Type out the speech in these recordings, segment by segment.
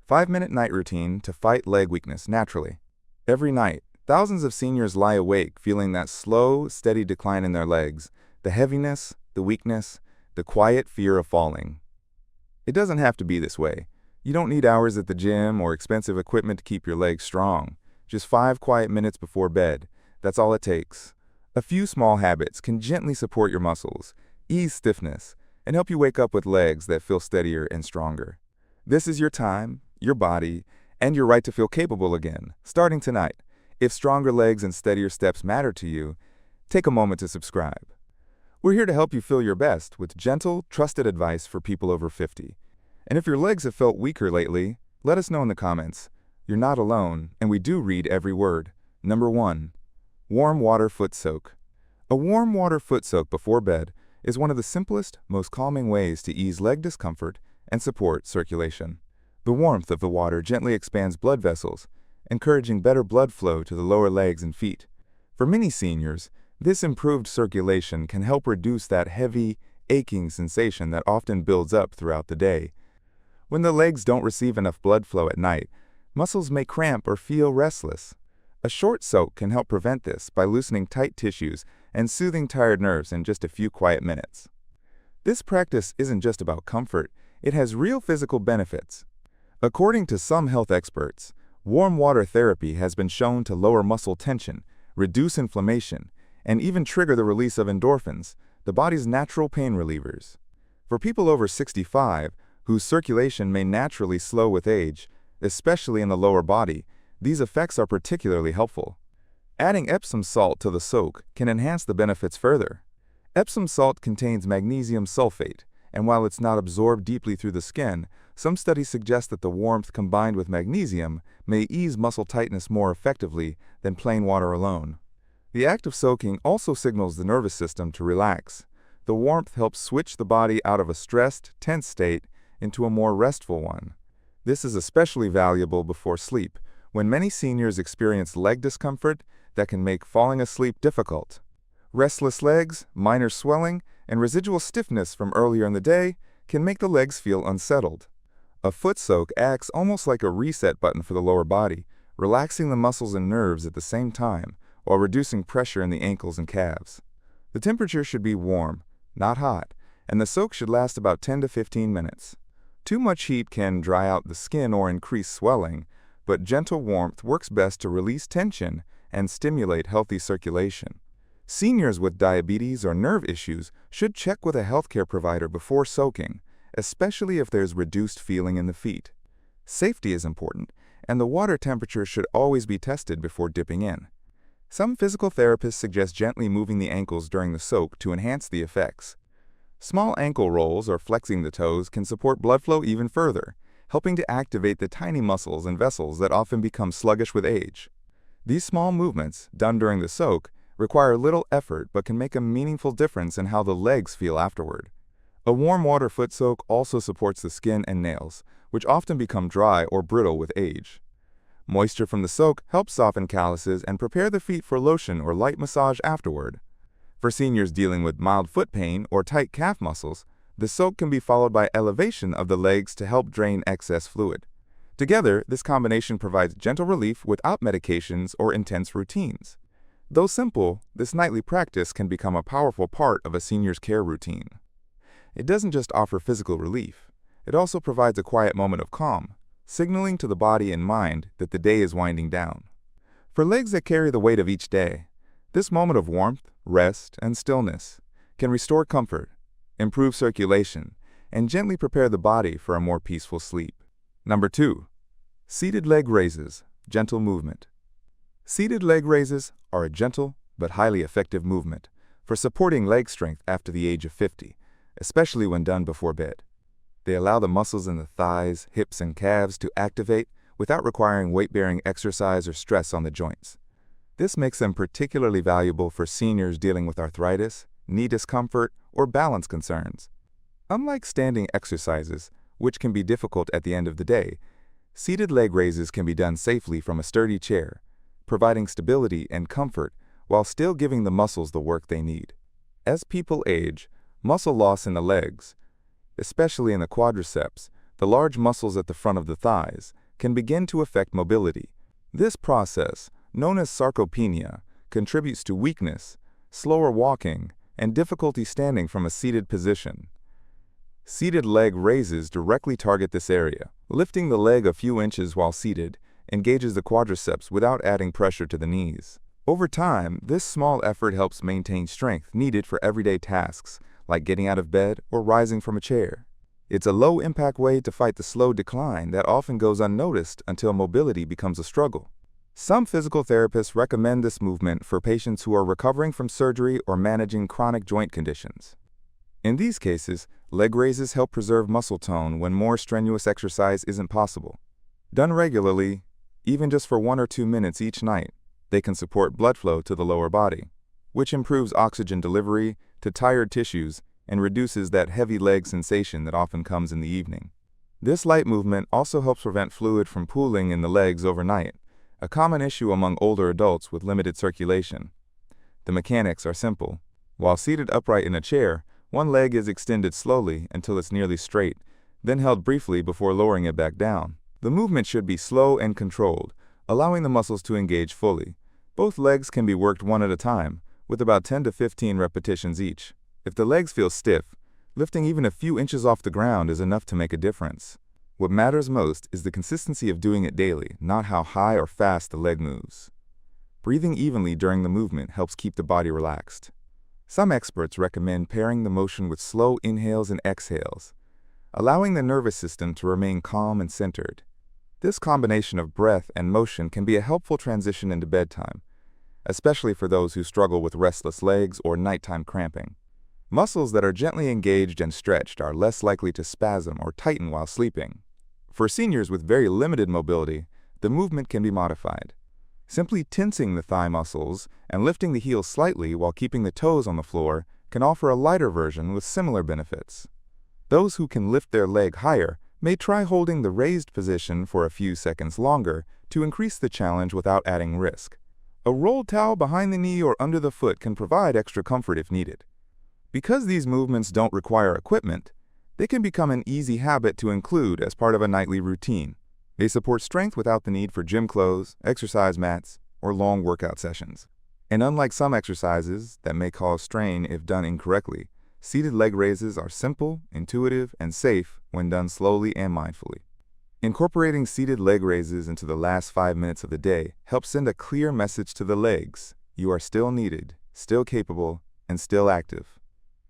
5-minute night routine to fight leg weakness naturally. Every night, thousands of seniors lie awake feeling that slow, steady decline in their legs, the heaviness, the weakness, the quiet fear of falling. It doesn't have to be this way. You don't need hours at the gym or expensive equipment to keep your legs strong. Just 5 quiet minutes before bed. That's all it takes. A few small habits can gently support your muscles, ease stiffness, and help you wake up with legs that feel steadier and stronger. This is your time, your body, and your right to feel capable again, starting tonight. If stronger legs and steadier steps matter to you, take a moment to subscribe. We're here to help you feel your best with gentle, trusted advice for people over 50. And if your legs have felt weaker lately, let us know in the comments. You're not alone, and we do read every word. Number 1. Warm water foot soak. A warm water foot soak before bed is one of the simplest, most calming ways to ease leg discomfort and support circulation. The warmth of the water gently expands blood vessels, encouraging better blood flow to the lower legs and feet. For many seniors, this improved circulation can help reduce that heavy, aching sensation that often builds up throughout the day. When the legs don't receive enough blood flow at night, muscles may cramp or feel restless. A short soak can help prevent this by loosening tight tissues and soothing tired nerves in just a few quiet minutes. This practice isn't just about comfort, it has real physical benefits. According to some health experts, warm water therapy has been shown to lower muscle tension, reduce inflammation, and even trigger the release of endorphins, the body's natural pain relievers. For people over 65, whose circulation may naturally slow with age, especially in the lower body, these effects are particularly helpful. Adding Epsom salt to the soak can enhance the benefits further. Epsom salt contains magnesium sulfate, and while it's not absorbed deeply through the skin, some studies suggest that the warmth combined with magnesium may ease muscle tightness more effectively than plain water alone. The act of soaking also signals the nervous system to relax. The warmth helps switch the body out of a stressed, tense state into a more restful one. This is especially valuable before sleep, when many seniors experience leg discomfort that can make falling asleep difficult. Restless legs, minor swelling, and residual stiffness from earlier in the day can make the legs feel unsettled. A foot soak acts almost like a reset button for the lower body, relaxing the muscles and nerves at the same time, while reducing pressure in the ankles and calves. The temperature should be warm, not hot, and the soak should last about 10 to 15 minutes. Too much heat can dry out the skin or increase swelling, but gentle warmth works best to release tension and stimulate healthy circulation. Seniors with diabetes or nerve issues should check with a healthcare provider before soaking, especially if there's reduced feeling in the feet. Safety is important, and the water temperature should always be tested before dipping in. Some physical therapists suggest gently moving the ankles during the soak to enhance the effects. Small ankle rolls or flexing the toes can support blood flow even further, helping to activate the tiny muscles and vessels that often become sluggish with age. These small movements, done during the soak, require little effort but can make a meaningful difference in how the legs feel afterward. A warm water foot soak also supports the skin and nails, which often become dry or brittle with age. Moisture from the soak helps soften calluses and prepare the feet for lotion or light massage afterward. For seniors dealing with mild foot pain or tight calf muscles, the soak can be followed by elevation of the legs to help drain excess fluid. Together, this combination provides gentle relief without medications or intense routines. Though simple, this nightly practice can become a powerful part of a senior's care routine. It doesn't just offer physical relief, it also provides a quiet moment of calm, signaling to the body and mind that the day is winding down. For legs that carry the weight of each day, this moment of warmth, rest, and stillness can restore comfort, improve circulation, and gently prepare the body for a more peaceful sleep. Number 2. Seated leg raises, gentle movement. Seated leg raises are a gentle but highly effective movement for supporting leg strength after the age of 50, especially when done before bed. They allow the muscles in the thighs, hips, and calves to activate without requiring weight-bearing exercise or stress on the joints. This makes them particularly valuable for seniors dealing with arthritis, knee discomfort, or balance concerns. Unlike standing exercises, which can be difficult at the end of the day, seated leg raises can be done safely from a sturdy chair, providing stability and comfort while still giving the muscles the work they need. As people age, muscle loss in the legs, especially in the quadriceps, the large muscles at the front of the thighs, can begin to affect mobility. This process, known as sarcopenia, contributes to weakness, slower walking, and difficulty standing from a seated position. Seated leg raises directly target this area. Lifting the leg a few inches while seated engages the quadriceps without adding pressure to the knees. Over time, this small effort helps maintain strength needed for everyday tasks, like getting out of bed or rising from a chair. It's a low-impact way to fight the slow decline that often goes unnoticed until mobility becomes a struggle. Some physical therapists recommend this movement for patients who are recovering from surgery or managing chronic joint conditions. In these cases, leg raises help preserve muscle tone when more strenuous exercise isn't possible. Done regularly, even just for 1 or 2 minutes each night, they can support blood flow to the lower body, which improves oxygen delivery to tired tissues and reduces that heavy leg sensation that often comes in the evening. This light movement also helps prevent fluid from pooling in the legs overnight, a common issue among older adults with limited circulation. The mechanics are simple. While seated upright in a chair, one leg is extended slowly until it's nearly straight, then held briefly before lowering it back down. The movement should be slow and controlled, allowing the muscles to engage fully. Both legs can be worked one at a time, with about 10 to 15 repetitions each. If the legs feel stiff, lifting even a few inches off the ground is enough to make a difference. What matters most is the consistency of doing it daily, not how high or fast the leg moves. Breathing evenly during the movement helps keep the body relaxed. Some experts recommend pairing the motion with slow inhales and exhales, allowing the nervous system to remain calm and centered. This combination of breath and motion can be a helpful transition into bedtime, especially for those who struggle with restless legs or nighttime cramping. Muscles that are gently engaged and stretched are less likely to spasm or tighten while sleeping. For seniors with very limited mobility, the movement can be modified. Simply tensing the thigh muscles and lifting the heels slightly while keeping the toes on the floor can offer a lighter version with similar benefits. Those who can lift their leg higher may try holding the raised position for a few seconds longer to increase the challenge without adding risk. A rolled towel behind the knee or under the foot can provide extra comfort if needed. Because these movements don't require equipment, they can become an easy habit to include as part of a nightly routine. They support strength without the need for gym clothes, exercise mats, or long workout sessions. And unlike some exercises that may cause strain if done incorrectly, seated leg raises are simple, intuitive, and safe when done slowly and mindfully. Incorporating seated leg raises into the last 5 minutes of the day helps send a clear message to the legs: you are still needed, still capable, and still active.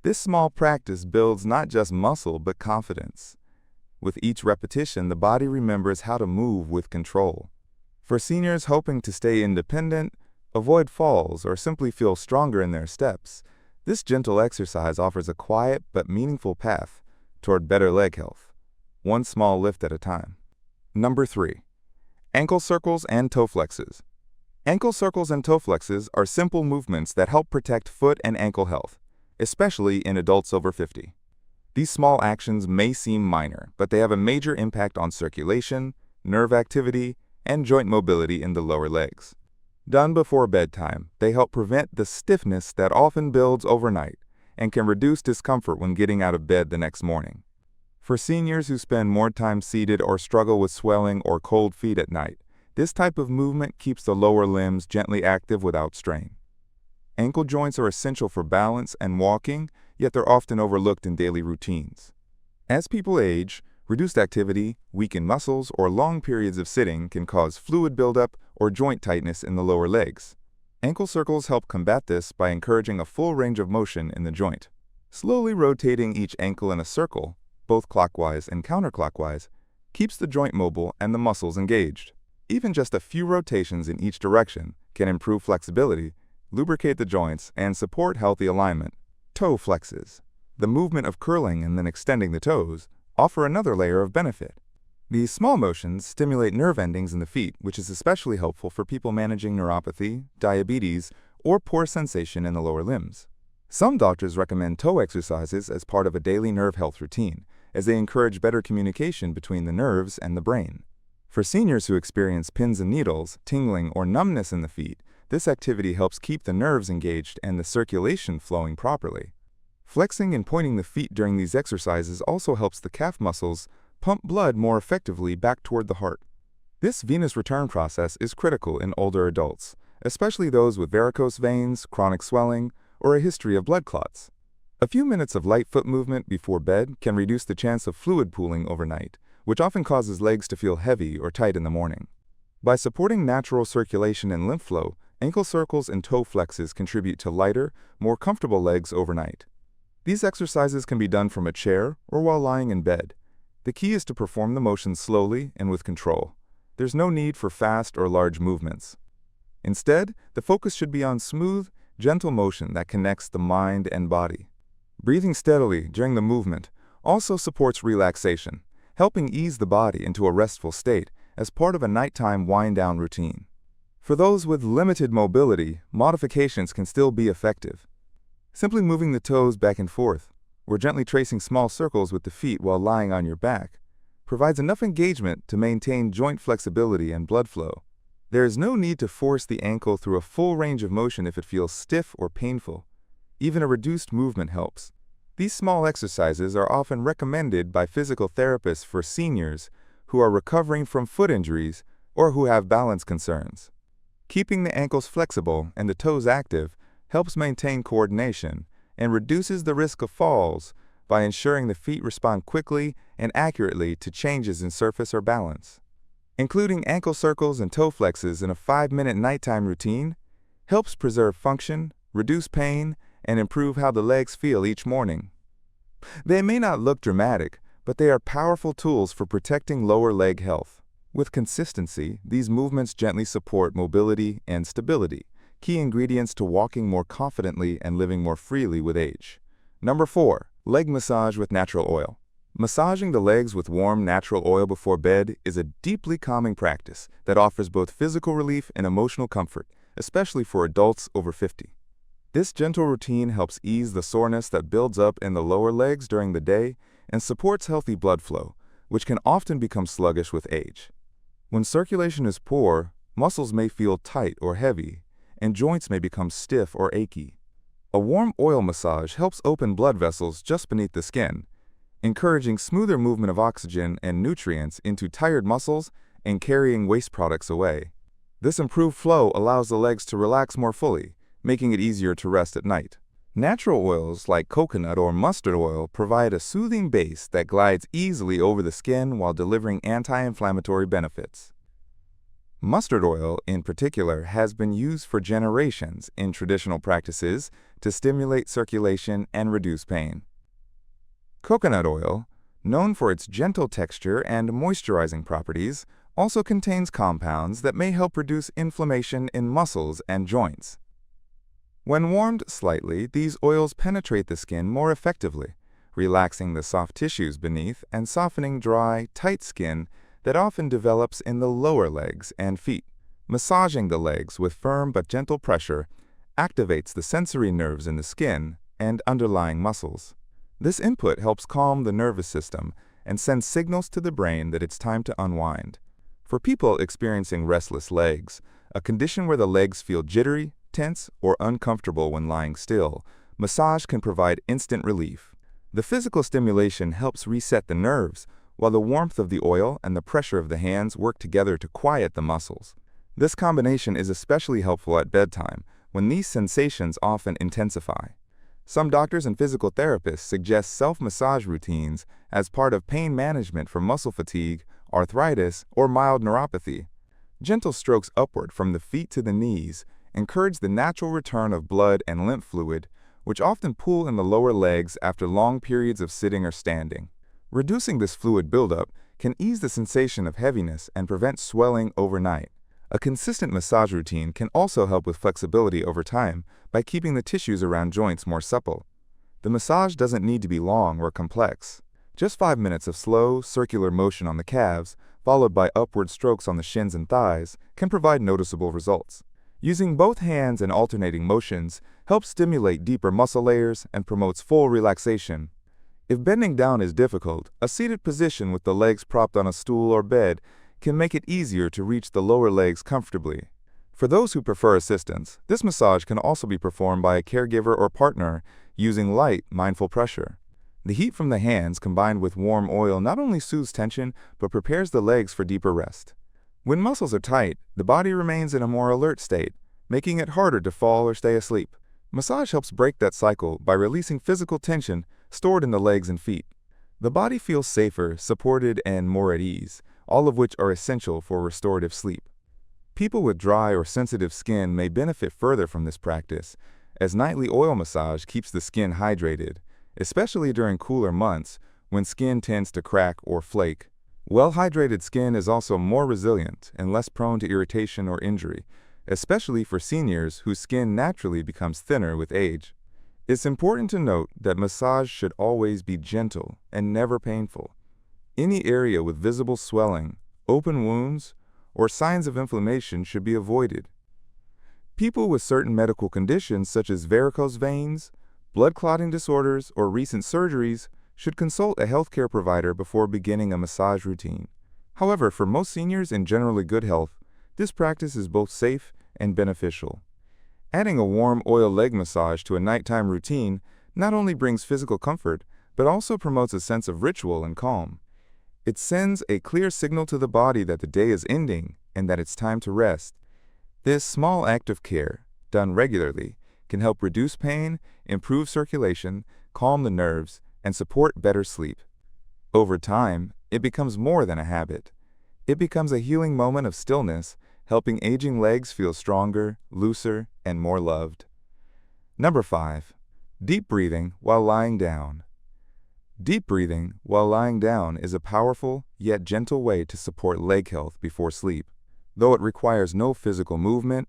This small practice builds not just muscle but confidence. With each repetition, the body remembers how to move with control. For seniors hoping to stay independent, avoid falls, or simply feel stronger in their steps, this gentle exercise offers a quiet but meaningful path toward better leg health, one small lift at a time. Number 3. Ankle circles and toe flexes. Ankle circles and toe flexes are simple movements that help protect foot and ankle health, especially in adults over 50. These small actions may seem minor, but they have a major impact on circulation, nerve activity, and joint mobility in the lower legs. Done before bedtime, they help prevent the stiffness that often builds overnight and can reduce discomfort when getting out of bed the next morning. For seniors who spend more time seated or struggle with swelling or cold feet at night, this type of movement keeps the lower limbs gently active without strain. Ankle joints are essential for balance and walking, yet they're often overlooked in daily routines. As people age, reduced activity, weakened muscles, or long periods of sitting can cause fluid buildup or joint tightness in the lower legs. Ankle circles help combat this by encouraging a full range of motion in the joint. Slowly rotating each ankle in a circle, both clockwise and counterclockwise, keeps the joint mobile and the muscles engaged. Even just a few rotations in each direction can improve flexibility, lubricate the joints, and support healthy alignment. Toe flexes, the movement of curling and then extending the toes, offer another layer of benefit. These small motions stimulate nerve endings in the feet, which is especially helpful for people managing neuropathy, diabetes, or poor sensation in the lower limbs. Some doctors recommend toe exercises as part of a daily nerve health routine, as they encourage better communication between the nerves and the brain. For seniors who experience pins and needles, tingling, or numbness in the feet, this activity helps keep the nerves engaged and the circulation flowing properly. Flexing and pointing the feet during these exercises also helps the calf muscles pump blood more effectively back toward the heart. This venous return process is critical in older adults, especially those with varicose veins, chronic swelling, or a history of blood clots. A few minutes of light foot movement before bed can reduce the chance of fluid pooling overnight, which often causes legs to feel heavy or tight in the morning. By supporting natural circulation and lymph flow, ankle circles and toe flexes contribute to lighter, more comfortable legs overnight. These exercises can be done from a chair or while lying in bed. The key is to perform the motions slowly and with control. There's no need for fast or large movements. Instead, the focus should be on smooth, gentle motion that connects the mind and body. Breathing steadily during the movement also supports relaxation, helping ease the body into a restful state as part of a nighttime wind-down routine. For those with limited mobility, modifications can still be effective. Simply moving the toes back and forth, or gently tracing small circles with the feet while lying on your back, provides enough engagement to maintain joint flexibility and blood flow. There is no need to force the ankle through a full range of motion if it feels stiff or painful. Even a reduced movement helps. These small exercises are often recommended by physical therapists for seniors who are recovering from foot injuries or who have balance concerns. Keeping the ankles flexible and the toes active helps maintain coordination and reduces the risk of falls by ensuring the feet respond quickly and accurately to changes in surface or balance. Including ankle circles and toe flexes in a 5-minute nighttime routine helps preserve function, reduce pain, and improve how the legs feel each morning. They may not look dramatic, but they are powerful tools for protecting lower leg health. With consistency, these movements gently support mobility and stability, key ingredients to walking more confidently and living more freely with age. Number 4. Leg massage with natural oil. Massaging the legs with warm natural oil before bed is a deeply calming practice that offers both physical relief and emotional comfort, especially for adults over 50. This gentle routine helps ease the soreness that builds up in the lower legs during the day and supports healthy blood flow, which can often become sluggish with age. When circulation is poor, muscles may feel tight or heavy, and joints may become stiff or achy. A warm oil massage helps open blood vessels just beneath the skin, encouraging smoother movement of oxygen and nutrients into tired muscles and carrying waste products away. This improved flow allows the legs to relax more fully, making it easier to rest at night. Natural oils like coconut or mustard oil provide a soothing base that glides easily over the skin while delivering anti-inflammatory benefits. Mustard oil, in particular, has been used for generations in traditional practices to stimulate circulation and reduce pain. Coconut oil, known for its gentle texture and moisturizing properties, also contains compounds that may help reduce inflammation in muscles and joints. When warmed slightly, these oils penetrate the skin more effectively, relaxing the soft tissues beneath and softening dry, tight skin that often develops in the lower legs and feet. Massaging the legs with firm but gentle pressure activates the sensory nerves in the skin and underlying muscles. This input helps calm the nervous system and sends signals to the brain that it's time to unwind. For people experiencing restless legs, a condition where the legs feel jittery, tense, or uncomfortable when lying still, massage can provide instant relief. The physical stimulation helps reset the nerves, while the warmth of the oil and the pressure of the hands work together to quiet the muscles. This combination is especially helpful at bedtime, when these sensations often intensify. Some doctors and physical therapists suggest self-massage routines as part of pain management for muscle fatigue, arthritis, or mild neuropathy. Gentle strokes upward from the feet to the knees encourage the natural return of blood and lymph fluid, which often pool in the lower legs after long periods of sitting or standing. Reducing this fluid buildup can ease the sensation of heaviness and prevent swelling overnight. A consistent massage routine can also help with flexibility over time by keeping the tissues around joints more supple. The massage doesn't need to be long or complex. Just 5 minutes of slow, circular motion on the calves, followed by upward strokes on the shins and thighs, can provide noticeable results. Using both hands and alternating motions helps stimulate deeper muscle layers and promotes full relaxation. If bending down is difficult, a seated position with the legs propped on a stool or bed can make it easier to reach the lower legs comfortably. For those who prefer assistance, this massage can also be performed by a caregiver or partner using light, mindful pressure. The heat from the hands combined with warm oil not only soothes tension, but prepares the legs for deeper rest. When muscles are tight, the body remains in a more alert state, making it harder to fall or stay asleep. Massage helps break that cycle by releasing physical tension stored in the legs and feet. The body feels safer, supported, and more at ease, all of which are essential for restorative sleep. People with dry or sensitive skin may benefit further from this practice, as nightly oil massage keeps the skin hydrated, especially during cooler months when skin tends to crack or flake. Well-hydrated skin is also more resilient and less prone to irritation or injury, especially for seniors whose skin naturally becomes thinner with age. It's important to note that massage should always be gentle and never painful. Any area with visible swelling, open wounds, or signs of inflammation should be avoided. People with certain medical conditions such as varicose veins, blood clotting disorders, or recent surgeries should consult a healthcare provider before beginning a massage routine. However, for most seniors in generally good health, this practice is both safe and beneficial. Adding a warm oil leg massage to a nighttime routine not only brings physical comfort, but also promotes a sense of ritual and calm. It sends a clear signal to the body that the day is ending and that it's time to rest. This small act of care, done regularly, can help reduce pain, improve circulation, calm the nerves, and support better sleep. Over time, it becomes more than a habit. It becomes a healing moment of stillness, helping aging legs feel stronger, looser, and more loved. Number 5. Deep breathing while lying down. Deep breathing while lying down is a powerful yet gentle way to support leg health before sleep. Though it requires no physical movement,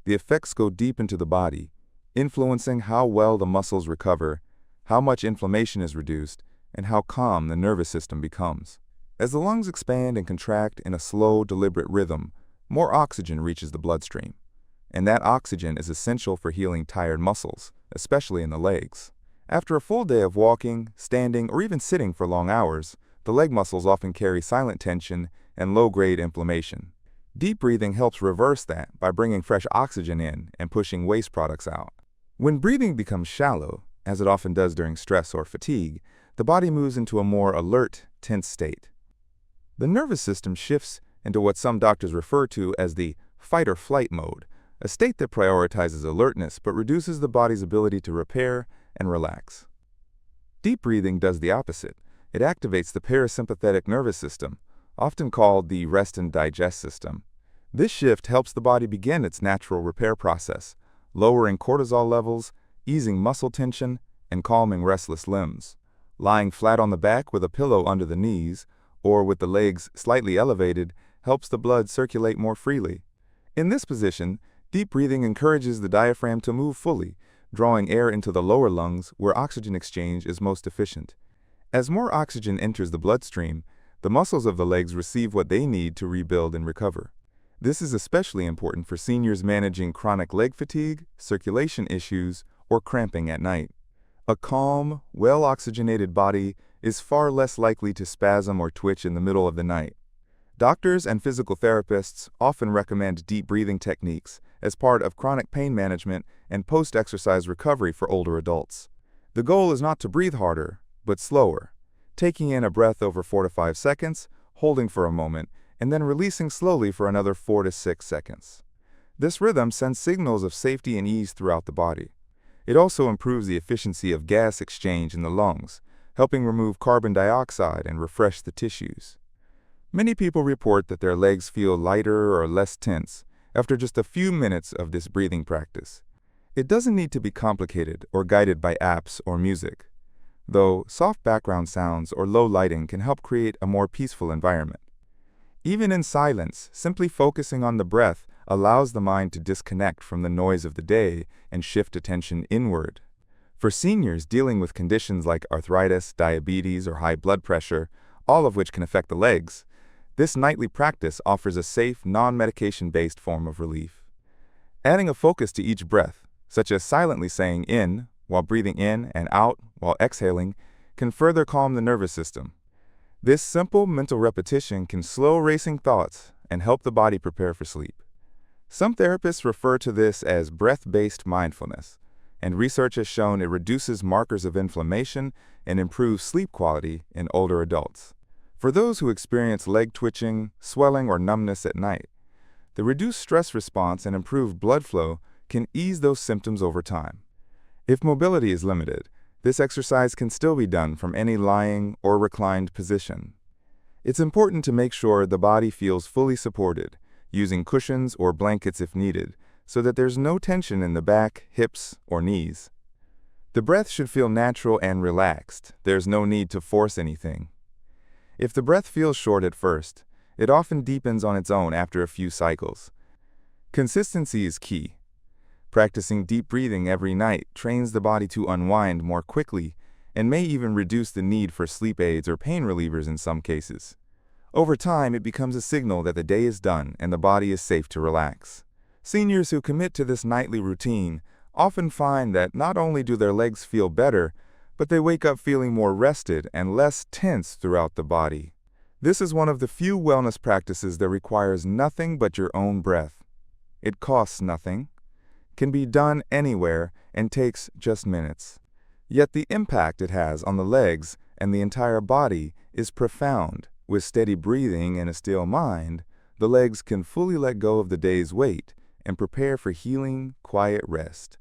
the effects go deep into the body, influencing how well the muscles recover, how much inflammation is reduced, and how calm the nervous system becomes. As the lungs expand and contract in a slow, deliberate rhythm, more oxygen reaches the bloodstream, and that oxygen is essential for healing tired muscles, especially in the legs. After a full day of walking, standing, or even sitting for long hours, the leg muscles often carry silent tension and low-grade inflammation. Deep breathing helps reverse that by bringing fresh oxygen in and pushing waste products out. When breathing becomes shallow, as it often does during stress or fatigue, the body moves into a more alert, tense state. The nervous system shifts into what some doctors refer to as the fight-or-flight mode, a state that prioritizes alertness but reduces the body's ability to repair and relax. Deep breathing does the opposite. It activates the parasympathetic nervous system, often called the rest and digest system. This shift helps the body begin its natural repair process, lowering cortisol levels, easing muscle tension, and calming restless limbs. Lying flat on the back with a pillow under the knees, or with the legs slightly elevated, helps the blood circulate more freely. In this position, deep breathing encourages the diaphragm to move fully, drawing air into the lower lungs where oxygen exchange is most efficient. As more oxygen enters the bloodstream, the muscles of the legs receive what they need to rebuild and recover. This is especially important for seniors managing chronic leg fatigue, circulation issues, or cramping at night. A calm, well-oxygenated body is far less likely to spasm or twitch in the middle of the night. Doctors and physical therapists often recommend deep breathing techniques as part of chronic pain management and post-exercise recovery for older adults. The goal is not to breathe harder, but slower, taking in a breath over 4 to 5 seconds, holding for a moment, and then releasing slowly for another 4 to 6 seconds. This rhythm sends signals of safety and ease throughout the body. It also improves the efficiency of gas exchange in the lungs, helping remove carbon dioxide and refresh the tissues. Many people report that their legs feel lighter or less tense after just a few minutes of this breathing practice. It doesn't need to be complicated or guided by apps or music, though soft background sounds or low lighting can help create a more peaceful environment. Even in silence, simply focusing on the breath allows the mind to disconnect from the noise of the day and shift attention inward. For seniors dealing with conditions like arthritis, diabetes, or high blood pressure, all of which can affect the legs, this nightly practice offers a safe, non-medication-based form of relief. Adding a focus to each breath, such as silently saying in while breathing in and out while exhaling, can further calm the nervous system. This simple mental repetition can slow racing thoughts and help the body prepare for sleep. Some therapists refer to this as breath-based mindfulness, and research has shown it reduces markers of inflammation and improves sleep quality in older adults. For those who experience leg twitching, swelling, or numbness at night, the reduced stress response and improved blood flow can ease those symptoms over time. If mobility is limited, this exercise can still be done from any lying or reclined position. It's important to make sure the body feels fully supported, using cushions or blankets if needed, so that there's no tension in the back, hips, or knees. The breath should feel natural and relaxed. There's no need to force anything. If the breath feels short at first, it often deepens on its own after a few cycles. Consistency is key. Practicing deep breathing every night trains the body to unwind more quickly and may even reduce the need for sleep aids or pain relievers in some cases. Over time, it becomes a signal that the day is done and the body is safe to relax. Seniors who commit to this nightly routine often find that not only do their legs feel better, but they wake up feeling more rested and less tense throughout the body. This is one of the few wellness practices that requires nothing but your own breath. It costs nothing, can be done anywhere, and takes just minutes. Yet the impact it has on the legs and the entire body is profound. With steady breathing and a still mind, the legs can fully let go of the day's weight and prepare for healing, quiet rest.